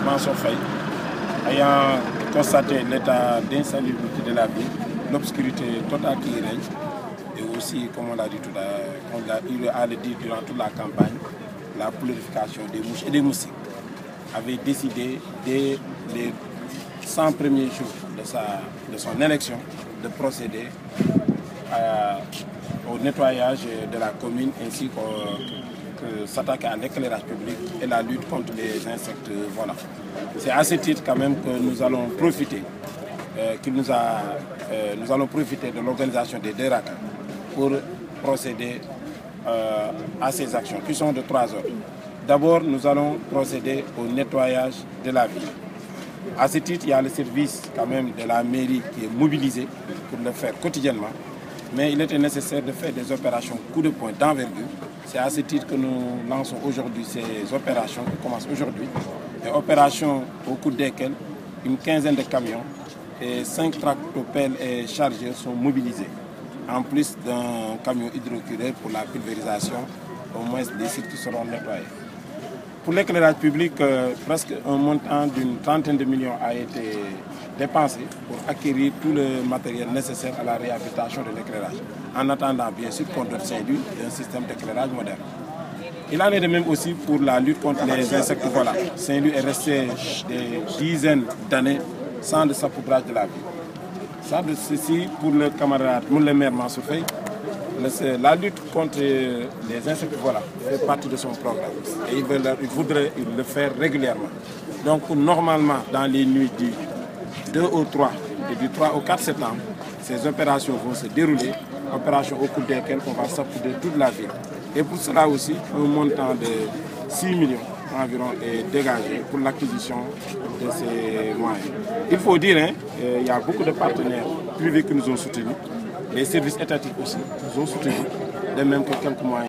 Mansour Faye, ayant constaté l'état d'insalubrité de la ville, l'obscurité totale qui règne, et aussi, comme on l'a dit tout à l'heure, il a le dit durant toute la campagne, la prolifération des mouches et des moustiques, avait décidé dès les 100 premiers jours de son élection de procéder au nettoyage de la commune ainsi que s'attaquer à l'éclairage public et la lutte contre les insectes volants. C'est à ce titre quand même que nous allons profiter, nous allons profiter de l'organisation des DERAC pour procéder à ces actions qui sont de 3 ordres. D'abord, nous allons procéder au nettoyage de la ville. À ce titre, il y a le service quand même de la mairie qui est mobilisé pour le faire quotidiennement. Mais il était nécessaire de faire des opérations coup de poing d'envergure. C'est à ce titre que nous lançons aujourd'hui ces opérations qui commencent aujourd'hui. Des opérations au cours desquelles une quinzaine de camions et 5 tractopelles et chargeurs sont mobilisés. En plus d'un camion hydrocureur pour la pulvérisation, au moins des sites qui seront nettoyés. Pour l'éclairage public, presque un montant d'une trentaine de millions a été dépensé pour acquérir tout le matériel nécessaire à la réhabilitation de l'éclairage, en attendant bien sûr qu'on dote Saint-Louis d'un système d'éclairage moderne. Il en est de même aussi pour la lutte contre les insectes volants. Saint-Louis est resté des dizaines d'années sans le sapoudrage de la ville. Ça, ceci pour le camarade, pour le maire Mansour Faye, la lutte contre les insectes volants fait partie de son programme. Et il voudrait le faire régulièrement. Donc normalement, dans les nuits du 2 au 3 et du 3 au 4 septembre, ces opérations vont se dérouler, opérations au cours desquelles on va sapouder toute la ville. Et pour cela aussi, un montant de 6 millions environ est dégagé pour l'acquisition de ces moyens. Il faut dire, il y a beaucoup de partenaires privés qui nous ont soutenus, les services étatiques aussi nous ont soutenus, de même que quelques moyens.